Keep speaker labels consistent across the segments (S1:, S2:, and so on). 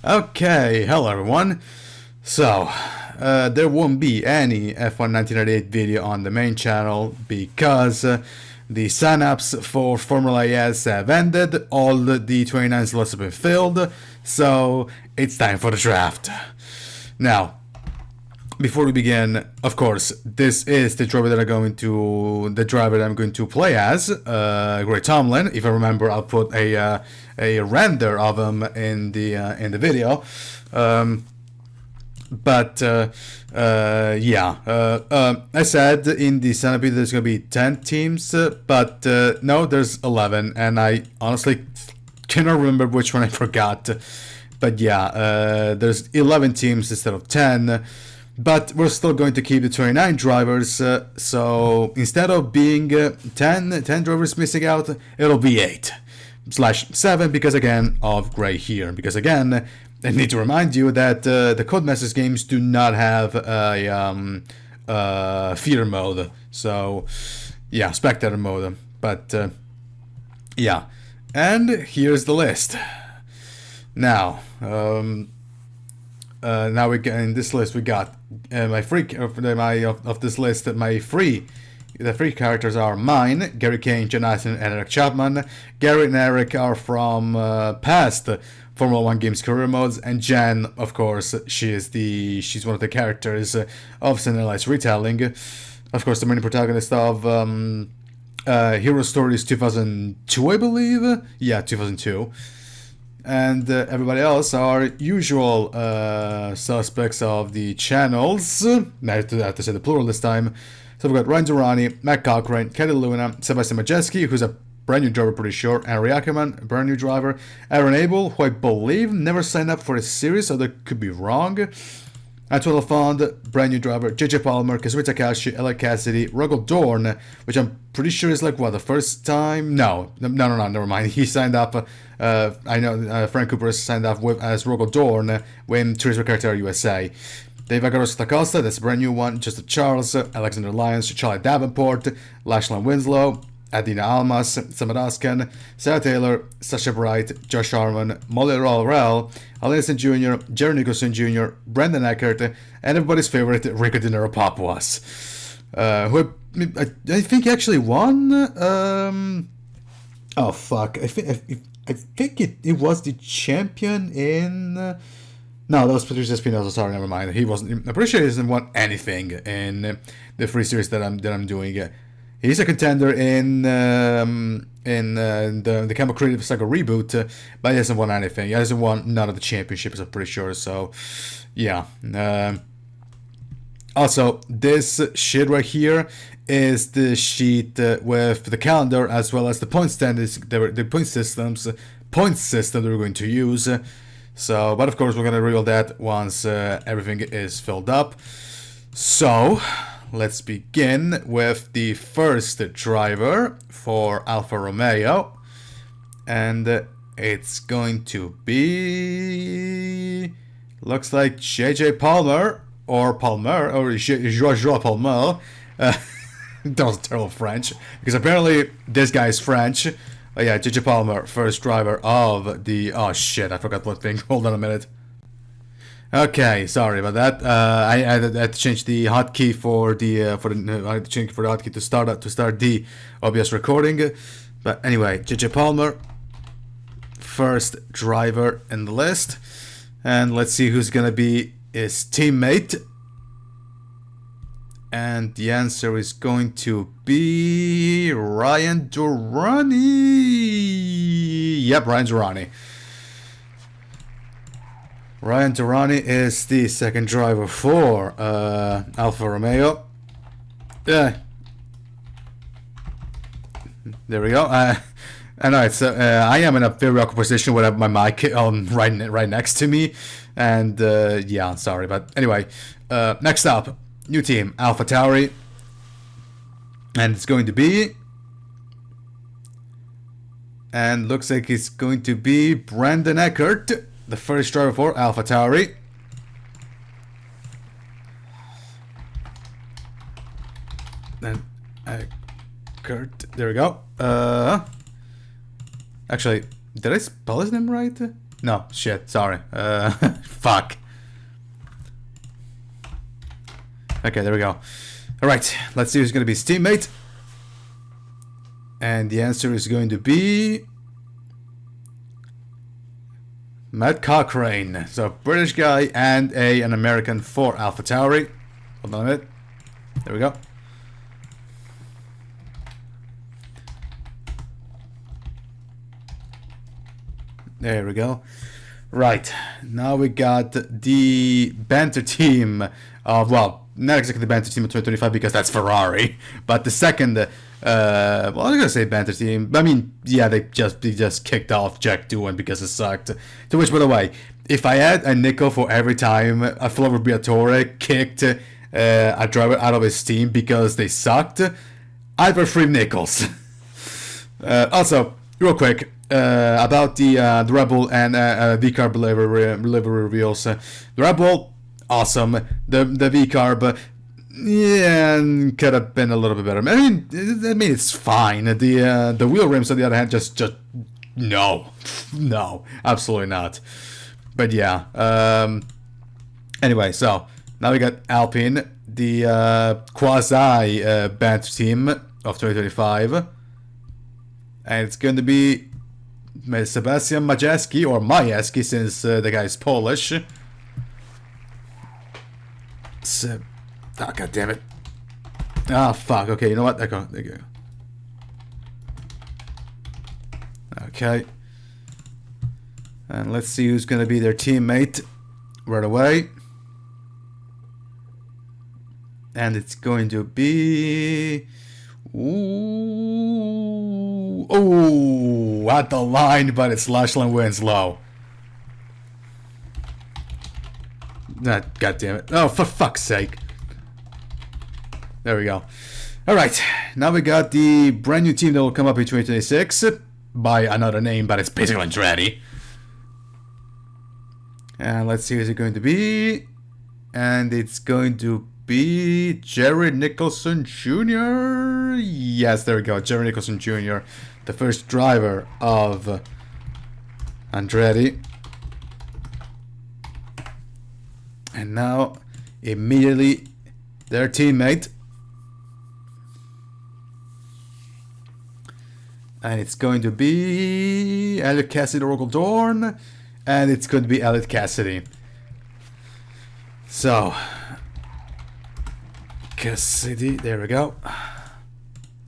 S1: Okay, hello everyone. So, there won't be any F1 1998 video on the main channel because the signups for Formula ES have ended, all the 29 slots have been filled, so it's time for the draft. Now, before we begin, of course, this is the driver that I'm going to play as, Greg Tomlin. If I remember, I'll put a render of him in the video. I said in the Centipede there's gonna be 10 teams, but no, there's 11, and I honestly cannot remember which one I forgot. But yeah, there's 11 teams instead of 10. But we're still going to keep the 29 drivers, so instead of being 10 drivers missing out, it'll be 8/7 because again of Gray here. Because again, I need to remind you that the Codemasters games do not have a feeder mode, so yeah, spectator mode. But yeah, and here's the list. Now, now we in this list we got the free characters are mine, Gary Kane, Jonathan, and Eric Chapman. Gary and Eric are from past Formula One games career modes, and Jen, of course, she's one of the characters of Cinderellas retelling. Of course, the main protagonist of Hero Stories 2002, I believe. Yeah, 2002. And everybody else are usual suspects of the channels. Now I have to say the plural this time. So we've got Ryan Durrani, Matt Cochrane, Kelly Luna, Sebastian Majeski, who's a brand new driver, pretty sure, Henry Ackerman, a brand new driver, Aaron Abel, who I believe never signed up for a series, so that could be wrong. Antoine Lafond, brand new driver, JJ Palmer, Kazumi Takashi, Ella Cassidy, Ruggles Dorn, which I'm pretty sure is like, what, the first time? No, never mind. He signed up, I know Frank Cooper signed up as Ruggles Dorn when Turismo Carretera USA. Dave Agaros Tacosta, that's a brand new one, Justin Charles, Alexander Lyons, Charlie Davenport, Lachlan Winslow, Adina Almas, Sam Raskin, Sarah Taylor, Sasha Bright, Josh Harmon, Molly Rell, Alinson Jr., Jerry Nicholson Jr., Brendan Eckert, and everybody's favorite Rico De Niro Papuas, who I think actually won. Oh fuck! I think it was the champion in. No, that was Patricio Espinosa. Sorry, never mind. He wasn't. I'm pretty sure he hasn't won anything in the free series that I'm doing. He's a contender in the Campbell Creative Saga reboot, but he hasn't won anything. He hasn't won none of the championships, I'm pretty sure. So, yeah. Also, this sheet right here is the sheet with the calendar as well as the point standards, the point system that we're going to use. So, but of course, we're gonna reveal that once everything is filled up. So, let's begin with the first driver for Alfa Romeo, and it's going to be, looks like JJ Palmer or Joao Palmer. That was terrible French because apparently this guy's French. Yeah, JJ Palmer, first driver of the. Oh shit! I forgot what thing. Hold on a minute. Okay, sorry about that. I had to change the hotkey for the I had to change for the hotkey to start the OBS recording. But anyway, JJ Palmer, first driver in the list, and let's see who's gonna be his teammate. And the answer is going to be Ryan Durrani. Yep, Ryan Durrani. Ryan Durrani is the second driver for Alfa Romeo. There we go. I know it's. I am in a very awkward position with my mic on right next to me, and yeah, sorry, but anyway. Next up, new team, AlphaTauri, and it's going to be, and looks like it's going to be Brendan Eckert, the first driver for AlphaTauri. Then Eckert, there we go. Actually, did I spell his name right? No, shit, sorry. Fuck. Okay, there we go. Alright, let's see who's gonna be his teammate. And the answer is going to be... Matt Cochrane. So, British guy and an American for AlphaTauri. Hold on a minute. There we go. There we go. Right, now we got the banter team of, well, not exactly the banter team of 2025 because that's Ferrari, but the second, well, I'm gonna say banter team. I mean, yeah, they just kicked off Jack Doohan because it sucked. To which, by the way, if I had a nickel for every time a Flover Briatore kicked a driver out of his team because they sucked, I'd for 3 nickels. Also, real quick. About the Red Bull and V-Carb livery reveals. The Red Bull, awesome. The V-Carb, yeah, could have been a little bit better. I mean, it's fine. The wheel rims, on the other hand, just no, absolutely not. But yeah. Anyway, so now we got Alpine, the quasi banter team of 2025, and it's going to be Sebastian Majeski, or Majewski, since the guy is Polish. Oh, god damn it. Ah, fuck. Okay, you know what? There you go. Okay. And let's see who's going to be their teammate right away. And it's going to be... Ooh, at the line, but it's Lachlan Winslow. God damn it. Oh, for fuck's sake. There we go. Alright, now we got the brand new team that will come up in 2026 by another name, but it's basically Andretti. And let's see who's it going to be. And it's going to be Jerry Nicholson Jr. Yes, there we go. Jerry Nicholson Jr., the first driver of Andretti. And now, immediately, their teammate. And it's going to be Elliot Cassidy or Dorn. And it's going to be Elliot Cassidy. So, Cassidy, there we go.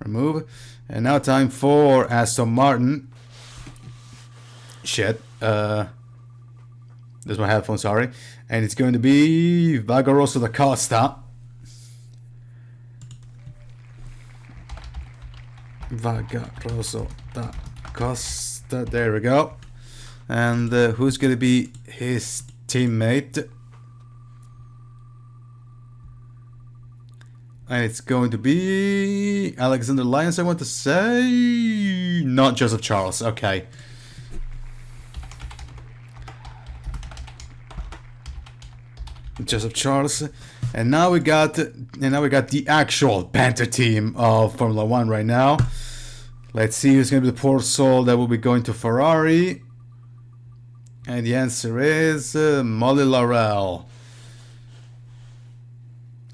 S1: Remove. And now time for Aston Martin. Shit. There's my headphone, sorry. And it's going to be Vagaroso da Costa. Vagaroso da Costa, there we go. And who's going to be his teammate? And it's going to be Alexander Lyons, I want to say. Not Joseph Charles, okay. Joseph Charles. And now we got the actual banter team of Formula One right now. Let's see who's going to be the poor soul that will be going to Ferrari. And the answer is Molly Laurel.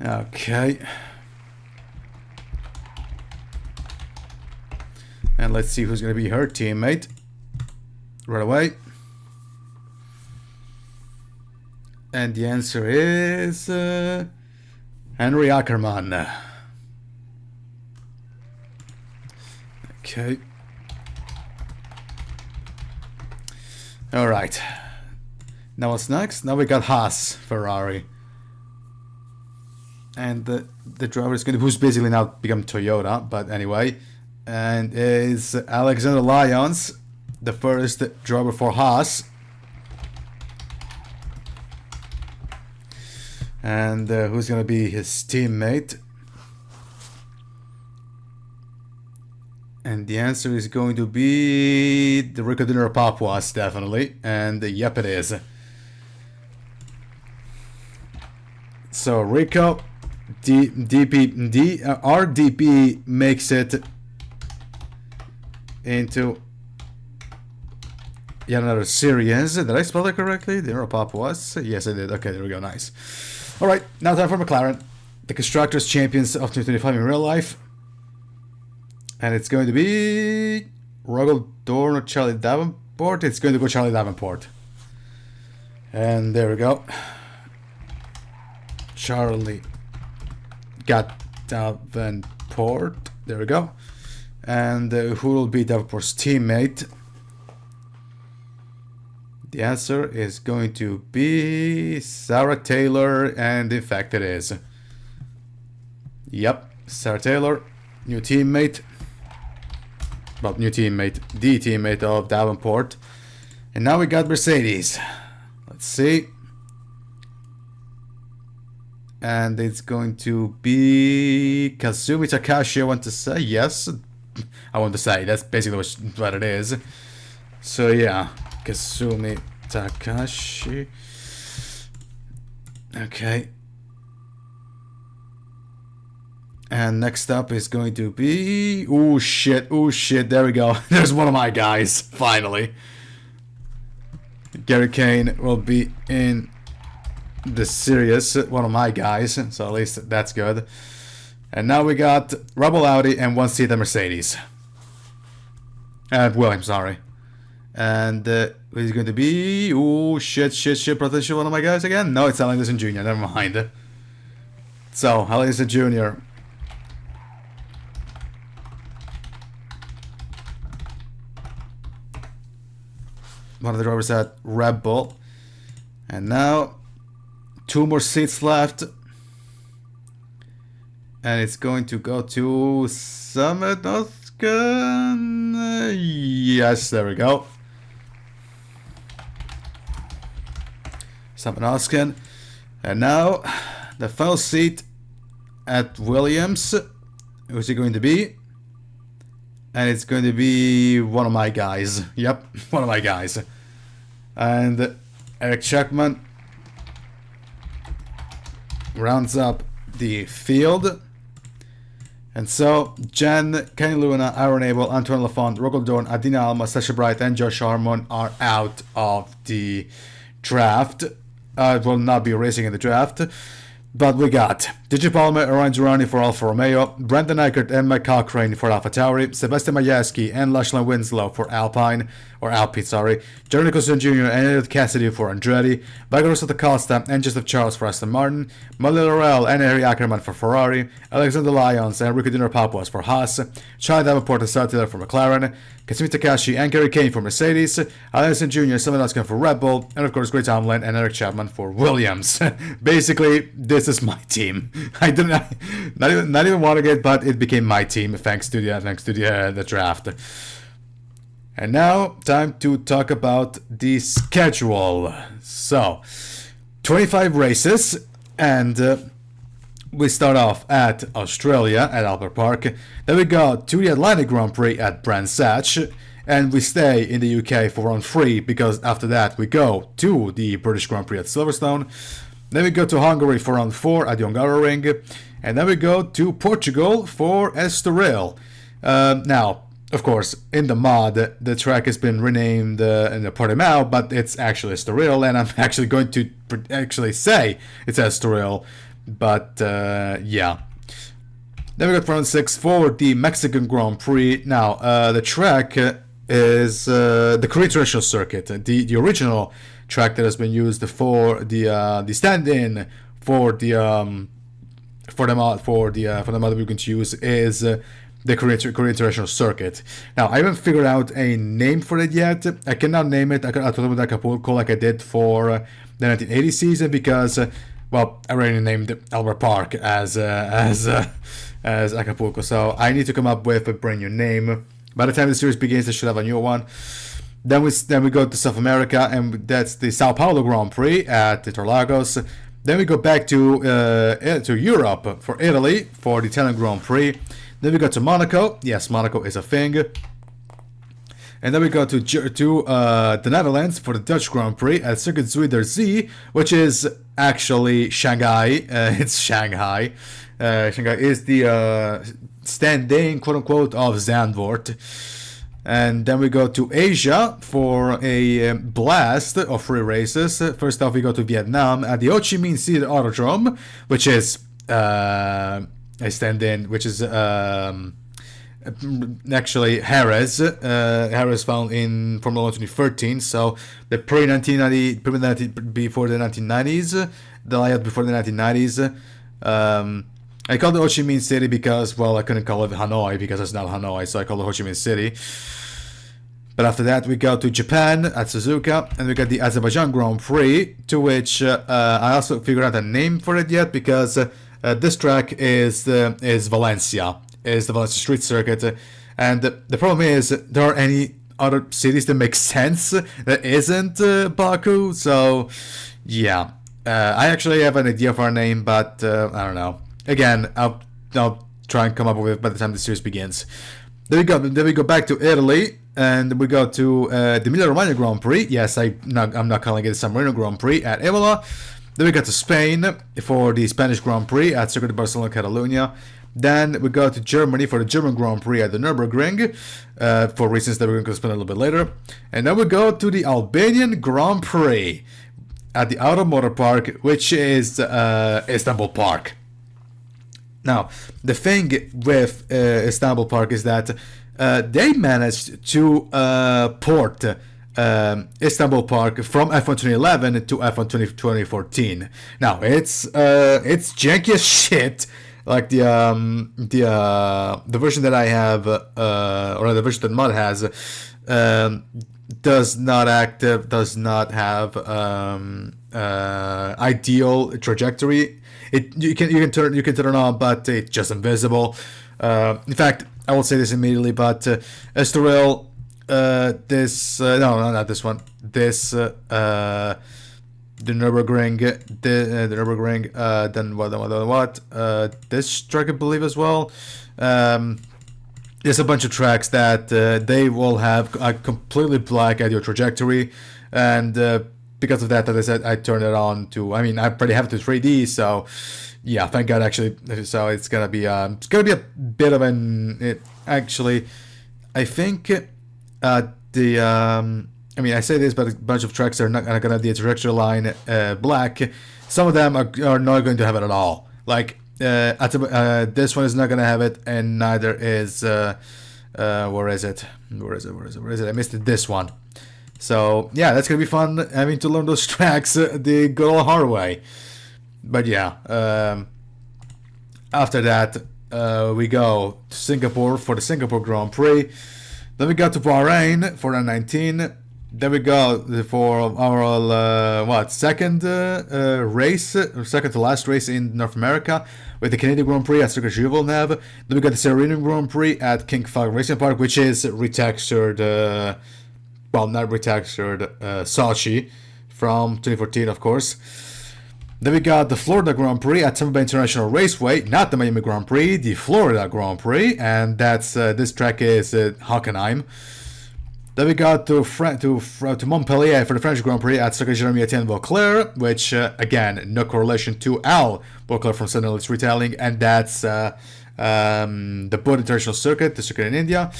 S1: Okay. And let's see who's going to be her teammate right away. And the answer is Henry Ackerman. Okay. All right. Now what's next? Now we got Haas Ferrari. And the driver is going to, who's basically now become Toyota, but anyway, and is Alexander Lyons, the first driver for Haas. And who's going to be his teammate? And the answer is going to be the Rico Dinner Papuas, definitely. And yep, it is. So Rico, RDP makes it into... yet another series. Did I spell it correctly? The Europop was? Yes, I did. Okay, there we go. Nice. All right, now time for McLaren, the Constructors Champions of 2025 in real life. And it's going to be Ruggles Dorn or Charlie Davenport. It's going to go Charlie Davenport. And there we go. Charlie got Davenport. There we go. And who will be Davenport's teammate? The answer is going to be Sarah Taylor, and in fact it is. Yep, Sarah Taylor, new teammate. Well, new teammate, the teammate of Davenport. And now we got Mercedes. Let's see. And it's going to be Kazumi Takashi, I want to say. Yes, I want to say. That's basically what it is. So yeah, Kazumi Takashi. Okay. And next up is going to be... oh shit, there we go. There's one of my guys, finally. Gary Kane will be in the series, one of my guys, so at least that's good. And now we got Rebel Audi and one seat at Mercedes. Williams, sorry. And he's going to be... oh shit, potentially one of my guys again? No, it's Allison Jr., never mind. So, Allison Jr. One of the drivers at Red Bull. And now, 2 more seats left. And it's going to go to Summit Oscar. Yes, there we go. Summit Oscar. And now, the final seat at Williams. Who's it going to be? And it's going to be one of my guys. Yep, one of my guys. And Eric Chapman rounds up the field. And so, Jen, Kenny Luna, Aaron Abel, Antoine Lafont, Ruggles Dorn, Adina Alma, Sasha Bright, and Josh Harmon are out of the draft. Will not be racing in the draft. But we got Gigi Palmer, Ryan Girani for Alfa Romeo, Brendan Eckert and Mike Cochrane for AlphaTauri, Sebastian Majeski and Lachlan Winslow for Alpine, Jeremy Nicholson Jr. and Elliot Cassidy for Andretti, Bagros Costa and Joseph Charles for Aston Martin, Molly Laurel and Harry Ackerman for Ferrari, Alexander Lyons and Ricky Diner Papuas for Haas, Charlie Davenport and Sarah Taylor for McLaren, Kazumi Takashi and Gary Kane for Mercedes, Allison Jr. and Simon Oscar for Red Bull, and of course Greg Tomlin and Eric Chapman for Williams. Basically, this is my team. I didn't not even wanting it, but it became my team thanks to the draft. And now, time to talk about the schedule. So, 25 races, and we start off at Australia at Albert Park. Then we go to the Atlantic Grand Prix at Brands Hatch, and we stay in the UK for round 3 because after that we go to the British Grand Prix at Silverstone. Then we go to Hungary for round 4 at the Hungaroring, and then we go to Portugal for Estoril. Now, of course, in the mod, the track has been renamed in the Portimao, but it's actually Estoril, and I'm actually going to actually say it's Estoril, but yeah. Then we got round 6 for the Mexican Grand Prix. Now, the track is the Korea International Circuit, the original track that has been used for the stand-in for the mod we're going to use is the Korea International Circuit. Now, I haven't figured out a name for it yet. I cannot name it. I thought it was Acapulco like I did for the 1980 season because, well, I already named Albert Park as Acapulco. So I need to come up with a brand new name. By the time the series begins, I should have a new one. Then we go to South America, and that's the Sao Paulo Grand Prix at Interlagos. Then we go back to Europe for Italy for the Italian Grand Prix. Then we go to Monaco. Yes, Monaco is a thing. And then we go to the Netherlands for the Dutch Grand Prix at Circuit Zuiderzee, which is actually Shanghai. It's Shanghai. Shanghai is the stand-in, quote-unquote, of Zandvoort. And then we go to Asia for a blast of 3 races. First off, we go to Vietnam at the Ho Chi Minh City Autodrome, which is I stand in, which is actually Jerez. Jerez found in Formula 1 2013, so the pre-1990, before the 1990s, the layout before the 1990s. I called it Ho Chi Minh City because, well, I couldn't call it Hanoi because it's not Hanoi, so I called it Ho Chi Minh City. But after that, we go to Japan at Suzuka, and we got the Azerbaijan Grand Prix, to which I also figured out a name for it yet, because this track is Valencia, is the Valencia Street Circuit, and the problem is there are any other cities that make sense that isn't Baku, so yeah. I actually have an idea for a name, but I don't know. Again, I'll try and come up with it by the time the series begins. Then we go back to Italy, and we go to the Emilia-Romagna Grand Prix. Yes, I'm not calling it the San Marino Grand Prix at Imola. Then we go to Spain for the Spanish Grand Prix at Circuit de Barcelona, Catalunya. Then we go to Germany for the German Grand Prix at the Nürburgring, for reasons that we're going to explain a little bit later. And then we go to the Albanian Grand Prix at the Automotor Park, which is Istanbul Park. Now, the thing with Istanbul Park is that they managed to port Istanbul Park from F1 2011 to F1 2014. Now, it's janky as shit. Like the version that I have, or the version that Mud has, does not have ideal trajectory. You can turn it on, but it's just invisible. In fact, I will say this immediately, but Estoril, not this one. The Nürburgring, then what? This track, I believe, as well. There's a bunch of tracks that they will have a completely black ideal trajectory, and because of that, as I said, I turned it on to. I mean, I already have it to 3D, so yeah, thank God. Actually, so it's gonna be a bit of an. Actually, I think I mean, I say this, but a bunch of tracks are not gonna have the trajectory line black. Some of them are not going to have it at all. Like this one is not gonna have it, and neither is where is it? I missed it. This one. So yeah, that's gonna be fun having to learn those tracks the good old hard way. But yeah, after that we go to Singapore for the Singapore Grand Prix. Then we go to Bahrain for 19. Then we go for our second race, or second to last race in North America with the Canadian Grand Prix at Circuit Gilles Villeneuve. Then we got the Serenian Grand Prix at King Falcon Racing Park, which is retextured, not retextured, Sochi from 2014, of course. Then we got the Florida Grand Prix at Tampa Bay International Raceway, not the Miami Grand Prix, the Florida Grand Prix, and that's this track is Hockenheim. Then we got to Montpellier for the French Grand Prix at Circuit Jeremy-Etienne Vauclair, which again, no correlation to Al Vauclair from Sun Elite's Retailing, and that's the Bodh International Circuit, the circuit in India.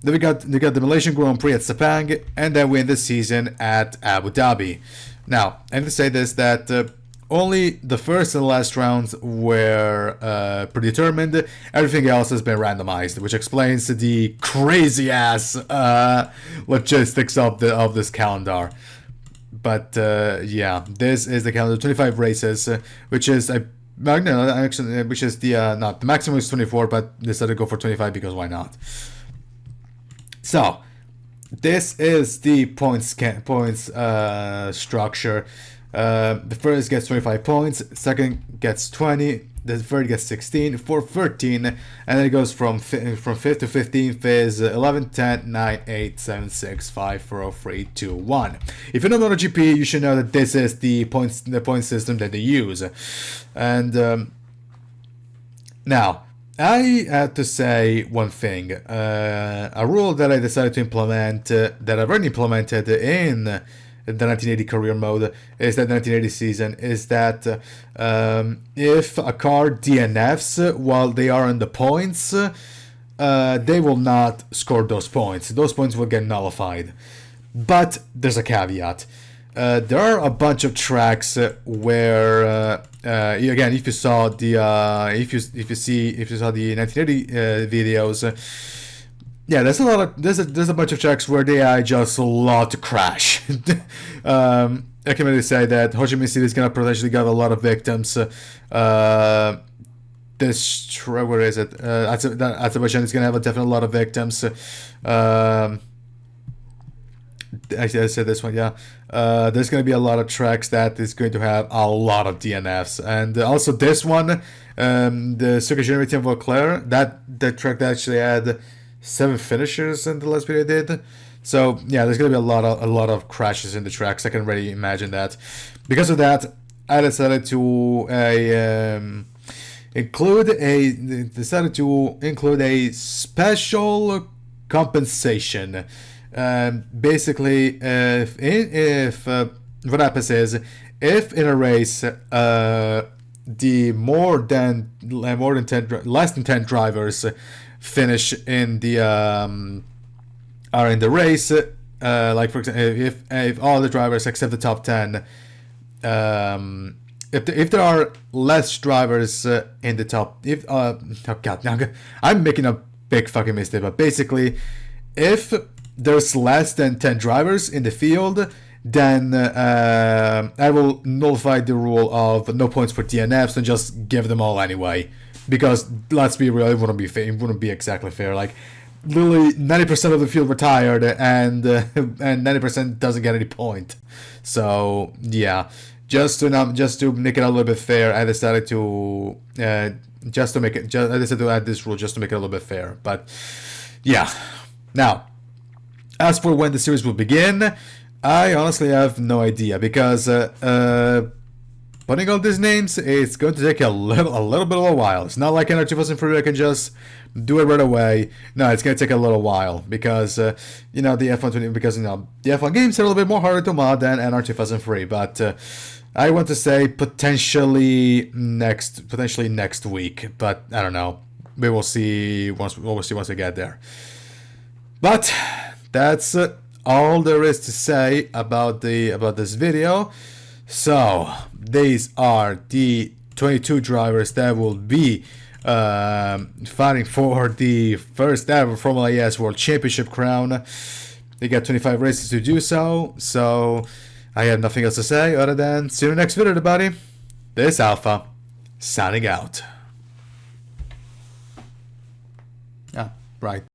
S1: Then we got the Malaysian Grand Prix at Sepang, and then we end the season at Abu Dhabi. Now, I have to say this, that only the first and last rounds were predetermined. Everything else has been randomized, which explains the crazy ass logistics of this calendar. But yeah, this is the calendar: 25 races, which is the maximum is 24, but decided to go for 25 because why not? So this is the points structure. The first gets 25 points, second gets 20, the third gets 16, fourth 13, and then it goes from 5th to 15th is 11, 10, 9, 8, 7, 6, 5, 4, 3, 2, 1. If you know MotoGP, you should know that this is the point system that they use. And now, I have to say one thing. A rule that I decided to implement, that I've already implemented in the 1980 career mode, is that 1980 season, is that if a car DNFs while they are in the points, they will not score those points. Those points will get nullified. But there's a caveat. There are a bunch of tracks where, again, if you saw the if you saw the 1980 videos, yeah, there's a bunch of tracks where the AI just love to crash. I can really say that Ho Chi Minh City is gonna potentially get a lot of victims. This where is it? Azerbaijan is gonna have a definite lot of victims. Actually, I said this one, yeah. There's going to be a lot of tracks that is going to have a lot of DNFs, and also this one, the Circuit Generating of Vauclair, that track that actually had 7 finishers in the last video I did. So yeah, there's going to be a lot of crashes in the tracks. I can already imagine that. Because of that, I decided to include a special compensation. Basically, if what happens is, if in a race the less than 10 drivers finish in the are in the race, like for example, if all the drivers except the top 10, if there are less drivers in the top, oh god, now I'm making a big fucking mistake, but basically, if there's less than 10 drivers in the field, then I will nullify the rule of no points for DNFs and just give them all anyway. Because let's be real, it wouldn't be fair. It wouldn't be exactly fair. Like literally 90% of the field retired, and 90% doesn't get any point. So yeah, just to make it a little bit fair, I decided to I decided to add this rule just to make it a little bit fair. But yeah, now. As for when the series will begin, I honestly have no idea, because putting all these names, it's going to take a little bit of a while. It's not like NR 2003 I can just do it right away. No, it's going to take a little while, because the F1 games are a little bit more harder to mod than NR 2003. But I want to say potentially next week, but I don't know. We will see once we get there. But that's all there is to say about this video. So these are the 22 drivers that will be fighting for the first ever Formula ES World Championship crown. They got 25 races to do so. So I have nothing else to say other than see you in the next video, everybody. This Alpha signing out. Yeah, right.